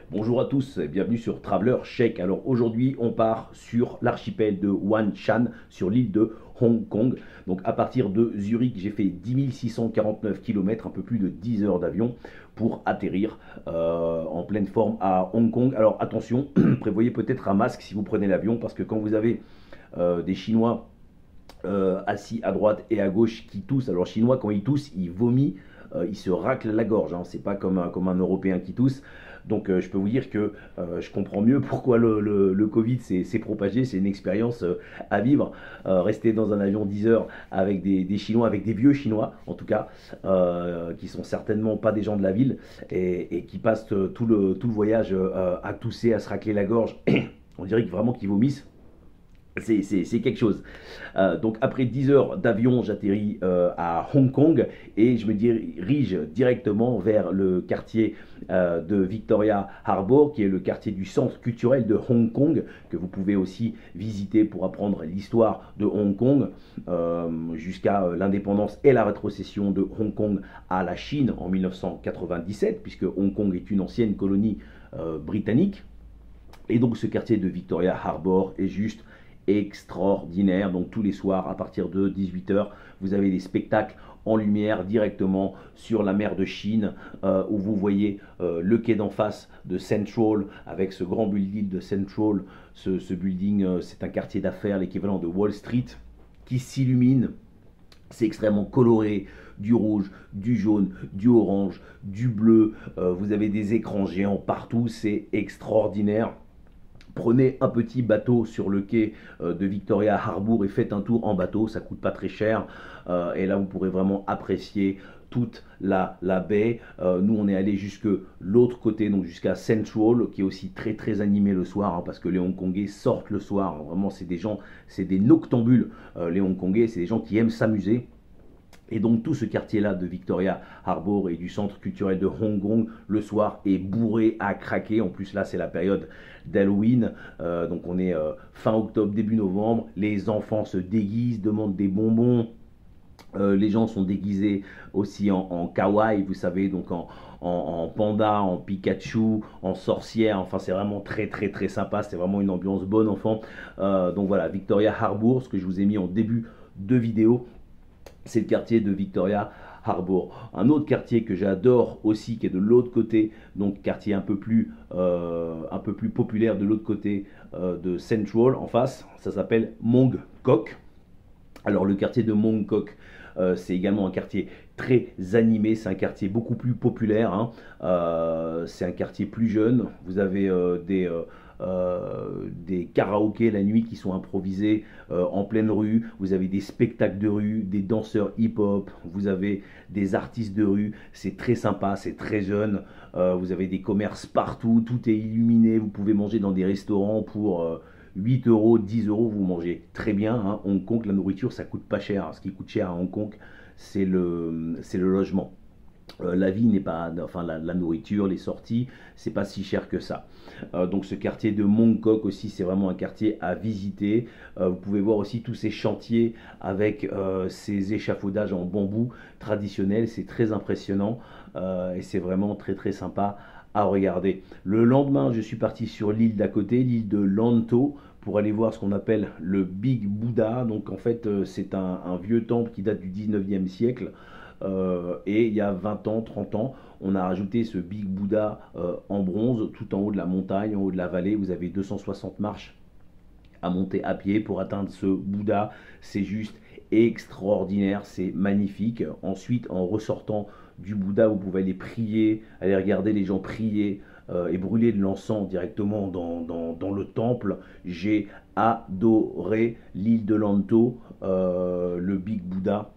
Bonjour à tous et bienvenue sur Traveler Chèque. Alors aujourd'hui on part sur l'archipel de Wan Chan sur l'île de Hong Kong. Donc à partir de Zurich j'ai fait 10 649 km, un peu plus de 10 heures d'avion pour atterrir en pleine forme à Hong Kong. Alors attention, prévoyez peut-être un masque si vous prenez l'avion parce que quand vous avez des Chinois assis à droite et à gauche qui toussent, alors Chinois quand ils toussent ils vomissent, il se racle la gorge, hein. C'est pas comme un Européen qui tousse. Donc je peux vous dire que je comprends mieux pourquoi le Covid s'est propagé. C'est une expérience à vivre. Rester dans un avion 10 heures avec des Chinois, avec des vieux Chinois en tout cas, qui sont certainement pas des gens de la ville et qui passent tout le voyage à tousser, à se racler la gorge. On dirait vraiment qu'ils vomissent. C'est quelque chose. Donc après 10 heures d'avion, j'atterris à Hong Kong et je me dirige directement vers le quartier de Victoria Harbour, qui est le quartier du centre culturel de Hong Kong, que vous pouvez aussi visiter pour apprendre l'histoire de Hong Kong, jusqu'à l'indépendance et la rétrocession de Hong Kong à la Chine en 1997, puisque Hong Kong est une ancienne colonie britannique. Et donc ce quartier de Victoria Harbour est juste extraordinaire. Donc tous les soirs à partir de 18 h vous avez des spectacles en lumière directement sur la mer de Chine, où vous voyez le quai d'en face de Central avec ce grand building de Central. Ce building, c'est un quartier d'affaires, l'équivalent de Wall Street, qui s'illumine. C'est extrêmement coloré, du rouge, du jaune, du orange, du bleu. Vous avez des écrans géants partout, c'est extraordinaire. Prenez un petit bateau sur le quai de Victoria Harbour et faites un tour en bateau, ça coûte pas très cher. Et là vous pourrez vraiment apprécier toute la baie. Nous on est allé jusque l'autre côté, donc jusqu'à Central, qui est aussi très animé le soir, hein, parce que les Hongkongais sortent le soir, hein. Vraiment c'est des gens, c'est des noctambules, les Hongkongais, c'est des gens qui aiment s'amuser. Et donc tout ce quartier-là de Victoria Harbour et du centre culturel de Hong Kong, le soir, est bourré à craquer. En plus là c'est la période d'Halloween, donc on est fin octobre, début novembre. Les enfants se déguisent, demandent des bonbons. Les gens sont déguisés aussi en kawaii, vous savez, donc en panda, en Pikachu, en sorcière. Enfin c'est vraiment très sympa, c'est vraiment une ambiance bonne enfant. Donc voilà, Victoria Harbour, ce que je vous ai mis en début de vidéo, c'est le quartier de Victoria Harbour. Un autre quartier que j'adore aussi, qui est de l'autre côté, donc quartier un peu plus populaire de l'autre côté de Central, en face, ça s'appelle Mong Kok. Alors le quartier de Mong Kok, c'est également un quartier très animé, c'est un quartier beaucoup plus populaire, hein. C'est un quartier plus jeune. Vous avez des karaokés la nuit qui sont improvisés en pleine rue. Vous avez des spectacles de rue, des danseurs hip-hop, vous avez des artistes de rue. C'est très sympa, c'est très jeune. Vous avez des commerces partout, tout est illuminé. Vous pouvez manger dans des restaurants pour 8 euros, 10 euros, vous mangez très bien, hein. Hong Kong, la nourriture, ça coûte pas cher. Ce qui coûte cher à Hong Kong, c'est le logement. La vie n'est pas, enfin la nourriture, les sorties, c'est pas si cher que ça. Donc ce quartier de Mong Kok aussi, c'est vraiment un quartier à visiter. Vous pouvez voir aussi tous ces chantiers avec ces échafaudages en bambou traditionnels, c'est très impressionnant et c'est vraiment très sympa à regarder. Le lendemain, je suis parti sur l'île d'à côté, l'île de Lanto, pour aller voir ce qu'on appelle le Big Buddha. Donc en fait, c'est un vieux temple qui date du 19e siècle. Et il y a 20 ans, 30 ans, on a rajouté ce Big Buddha en bronze tout en haut de la montagne, en haut de la vallée. Vous avez 260 marches à monter à pied pour atteindre ce Bouddha. C'est juste extraordinaire, c'est magnifique. Ensuite, en ressortant du Bouddha, vous pouvez aller prier, aller regarder les gens prier et brûler de l'encens directement dans le temple. J'ai adoré l'île de Lanto, le Big Buddha.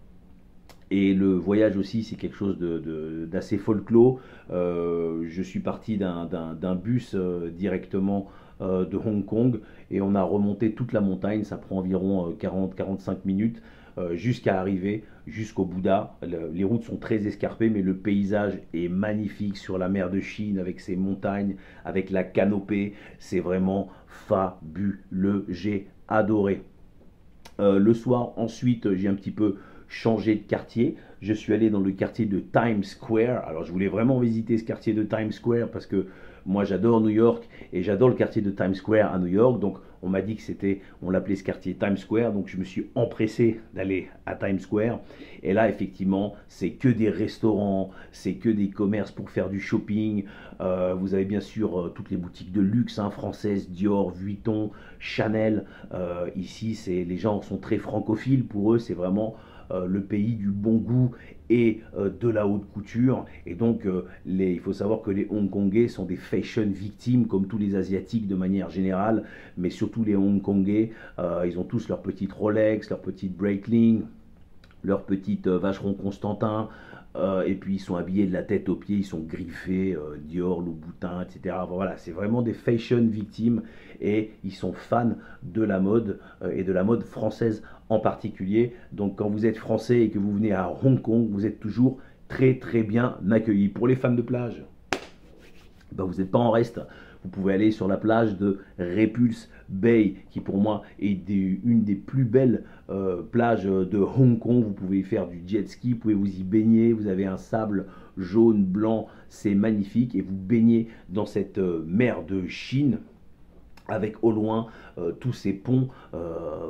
Et le voyage aussi, c'est quelque chose d'assez folklore. Je suis parti d'un bus directement de Hong Kong et on a remonté toute la montagne, ça prend environ 40-45 minutes jusqu'à arriver jusqu'au Bouddha. Les routes sont très escarpées, mais le paysage est magnifique sur la mer de Chine avec ses montagnes, avec la canopée. C'est vraiment fabuleux, j'ai adoré. Le soir, ensuite, j'ai un petit peu changé de quartier. Je suis allé dans le quartier de Times Square. Alors, je voulais vraiment visiter ce quartier de Times Square parce que moi, j'adore New York et j'adore le quartier de Times Square à New York. Donc, on m'a dit que on l'appelait ce quartier Times Square. Donc, je me suis empressé d'aller à Times Square. Et là, effectivement, c'est que des restaurants, c'est que des commerces pour faire du shopping. Vous avez bien sûr toutes les boutiques de luxe hein, françaises, Dior, Vuitton, Chanel. Ici, les gens sont très francophiles. Pour eux, c'est vraiment le pays du bon goût et de la haute couture. Et donc, il faut savoir que les Hongkongais sont des fashion victimes, comme tous les Asiatiques de manière générale, mais surtout les Hongkongais, ils ont tous leur petite Rolex, leur petite Breitling, leur petite Vacheron Constantin, et puis ils sont habillés de la tête aux pieds, ils sont griffés, Dior, Louboutin, etc. Voilà, c'est vraiment des fashion victimes et ils sont fans de la mode et de la mode française en particulier. Donc quand vous êtes français et que vous venez à Hong Kong, vous êtes toujours très très bien accueillis. Pour les fans de plage, ben vous n'êtes pas en reste. Vous pouvez aller sur la plage de Repulse Bay, qui pour moi est une des plus belles plages de Hong Kong. Vous pouvez y faire du jet ski, vous pouvez vous y baigner. Vous avez un sable jaune, blanc, c'est magnifique. Et vous baignez dans cette mer de Chine avec au loin tous ces ponts.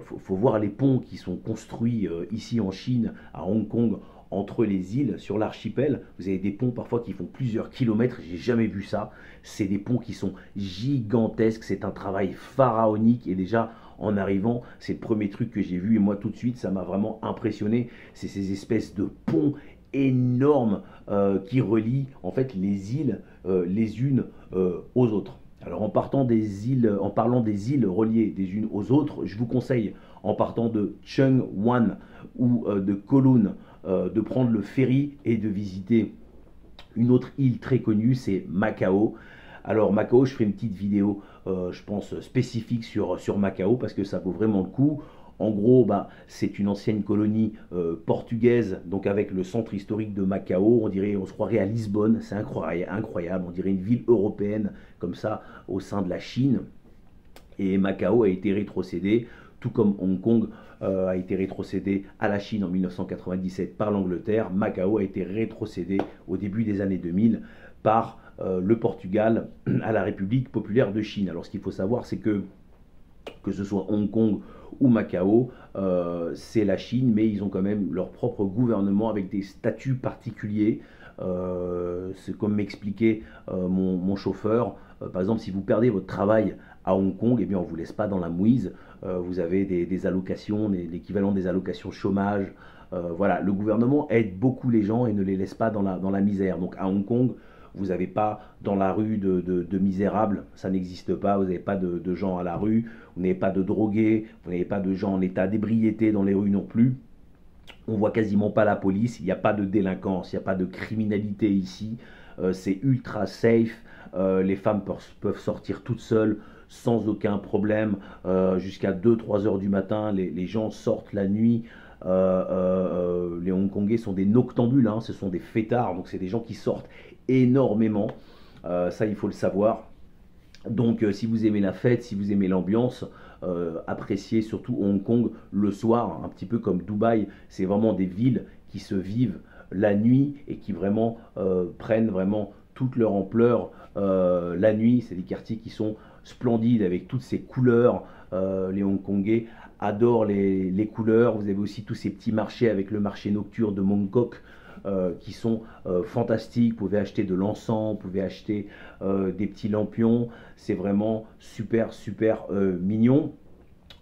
Faut voir les ponts qui sont construits ici en Chine, à Hong Kong, entre les îles sur l'archipel. Vous avez des ponts parfois qui font plusieurs kilomètres, j'ai jamais vu ça. C'est des ponts qui sont gigantesques, c'est un travail pharaonique et déjà en arrivant, c'est le premier truc que j'ai vu et moi tout de suite ça m'a vraiment impressionné. C'est ces espèces de ponts énormes qui relient en fait les îles les unes aux autres. Alors en parlant des îles reliées des unes aux autres, je vous conseille en partant de Tsuen Wan ou de Kowloon de prendre le ferry et de visiter une autre île très connue, c'est Macao. Alors Macao, je ferai une petite vidéo, je pense, spécifique sur Macao parce que ça vaut vraiment le coup. En gros, bah, c'est une ancienne colonie portugaise, donc avec le centre historique de Macao. On se croirait à Lisbonne, c'est incroyable. On dirait une ville européenne comme ça au sein de la Chine. Et Macao a été rétrocédé, tout comme Hong Kong a été rétrocédé à la Chine en 1997 par l'Angleterre. Macao a été rétrocédé au début des années 2000 par le Portugal à la République populaire de Chine. Alors ce qu'il faut savoir, c'est que ce soit Hong Kong ou Macao, c'est la Chine, mais ils ont quand même leur propre gouvernement avec des statuts particuliers. C'est comme m'expliquait mon chauffeur. Par exemple, si vous perdez votre travail à Hong Kong, eh bien, on ne vous laisse pas dans la mouise. Vous avez des allocations, l'équivalent des allocations chômage. Voilà, le gouvernement aide beaucoup les gens et ne les laisse pas dans la misère. Donc à Hong Kong, vous n'avez pas dans la rue de misérables, ça n'existe pas, vous n'avez pas de gens à la rue, vous n'avez pas de drogués, vous n'avez pas de gens en état d'ébriété dans les rues non plus. On voit quasiment pas la police, il n'y a pas de délinquance, il n'y a pas de criminalité ici, c'est ultra safe, les femmes peuvent sortir toutes seules sans aucun problème, jusqu'à 2-3 heures du matin, les gens sortent la nuit. Les Hongkongais sont des noctambules, hein, ce sont des fêtards, donc c'est des gens qui sortent énormément, ça il faut le savoir. Donc si vous aimez la fête, si vous aimez l'ambiance, appréciez surtout Hong Kong le soir, un petit peu comme Dubaï, c'est vraiment des villes qui se vivent la nuit et qui vraiment prennent vraiment toute leur ampleur la nuit. C'est des quartiers qui sont splendides avec toutes ces couleurs. Les Hongkongais adorent les couleurs. Vous avez aussi tous ces petits marchés avec le marché nocturne de Mongkok qui sont fantastiques. Vous pouvez acheter de l'encens, vous pouvez acheter des petits lampions. C'est vraiment super super mignon.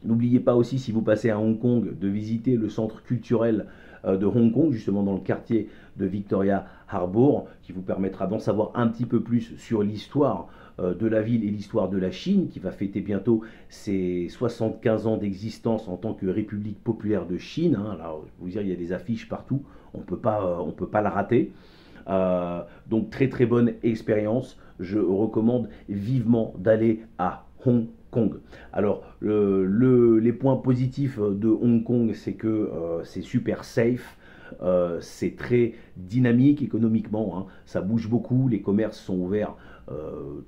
N'oubliez pas aussi, si vous passez à Hong Kong, de visiter le centre culturel de Hong Kong, justement dans le quartier de Victoria Harbour, qui vous permettra d'en savoir un petit peu plus sur l'histoire de la ville et l'histoire de la Chine, qui va fêter bientôt ses 75 ans d'existence en tant que République populaire de Chine. Hein. Alors, je vous dire, il y a des affiches partout, on peut pas la rater. Donc très très bonne expérience. Je recommande vivement d'aller à Hong Kong. Alors, les points positifs de Hong Kong, c'est que c'est super safe. C'est très dynamique économiquement, hein. Ça bouge beaucoup, les commerces sont ouverts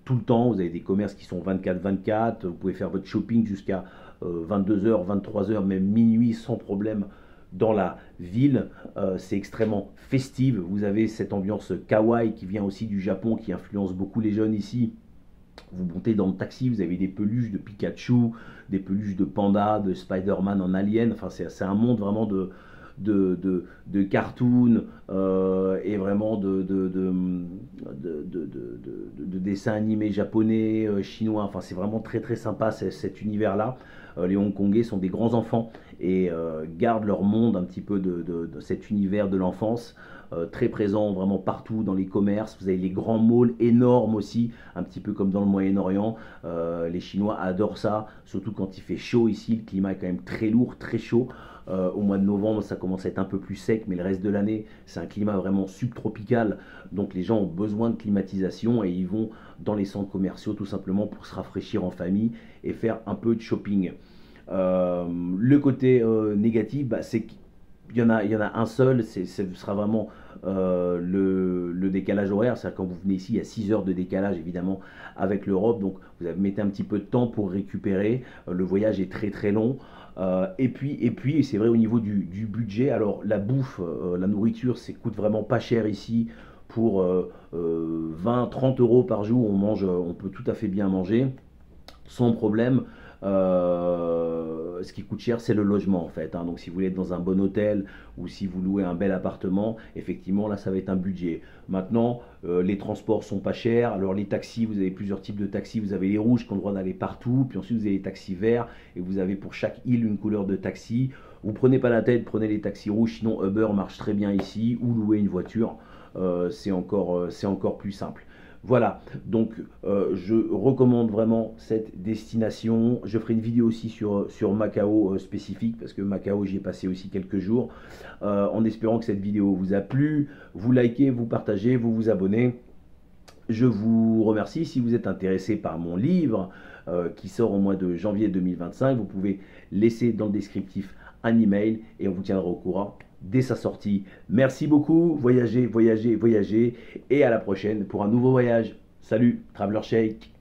tout le temps, vous avez des commerces qui sont 24/24, vous pouvez faire votre shopping jusqu'à 22h, 23h, même minuit sans problème dans la ville. C'est extrêmement festive, vous avez cette ambiance kawaii qui vient aussi du Japon, qui influence beaucoup les jeunes ici. Vous montez dans le taxi, vous avez des peluches de Pikachu, des peluches de Panda, de Spider-Man en Alien. Enfin, c'est un monde vraiment de cartoon et vraiment de dessins animés japonais, chinois. Enfin, c'est vraiment très très sympa cet univers-là. Les Hongkongais sont des grands enfants et gardent leur monde un petit peu de cet univers de l'enfance. Très présent vraiment partout dans les commerces. Vous avez les grands malls énormes aussi, un petit peu comme dans le Moyen-Orient. Les Chinois adorent ça, surtout quand il fait chaud ici. Le climat est quand même très lourd, très chaud. Au mois de novembre, ça commence à être un peu plus sec, mais le reste de l'année, c'est un climat vraiment subtropical. Donc les gens ont besoin de climatisation et ils vont dans les centres commerciaux tout simplement pour se rafraîchir en famille et faire un peu de shopping. Le côté négatif, bah, c'est qu'il y en a un seul, ce sera vraiment le décalage horaire. C'est-à-dire quand vous venez ici, il y a 6 heures de décalage évidemment avec l'Europe, donc vous mettez un petit peu de temps pour récupérer. Le voyage est très très long. Et puis c'est vrai au niveau du budget, alors la bouffe, la nourriture, coûte vraiment pas cher ici. Pour 20-30 euros par jour, on peut tout à fait bien manger sans problème. Ce qui coûte cher, c'est le logement en fait, hein. Donc si vous voulez être dans un bon hôtel ou si vous louez un bel appartement, effectivement là ça va être un budget. Maintenant, les transports sont pas chers. Alors les taxis, vous avez plusieurs types de taxis. Vous avez les rouges qui ont le droit d'aller partout, puis ensuite vous avez les taxis verts et vous avez pour chaque île une couleur de taxi. Vous prenez pas la tête, prenez les taxis rouges. Sinon Uber marche très bien ici, ou louer une voiture, c'est encore plus simple. Voilà, donc je recommande vraiment cette destination. Je ferai une vidéo aussi sur Macao spécifique, parce que Macao, j'y ai passé aussi quelques jours. En espérant que cette vidéo vous a plu, vous likez, vous partagez, vous vous abonnez. Je vous remercie. Si vous êtes intéressé par mon livre qui sort au mois de janvier 2025, vous pouvez laisser dans le descriptif un email et on vous tiendra au courant dès sa sortie. Merci beaucoup, voyagez, voyagez, voyagez et à la prochaine pour un nouveau voyage. Salut, Traveler Shake.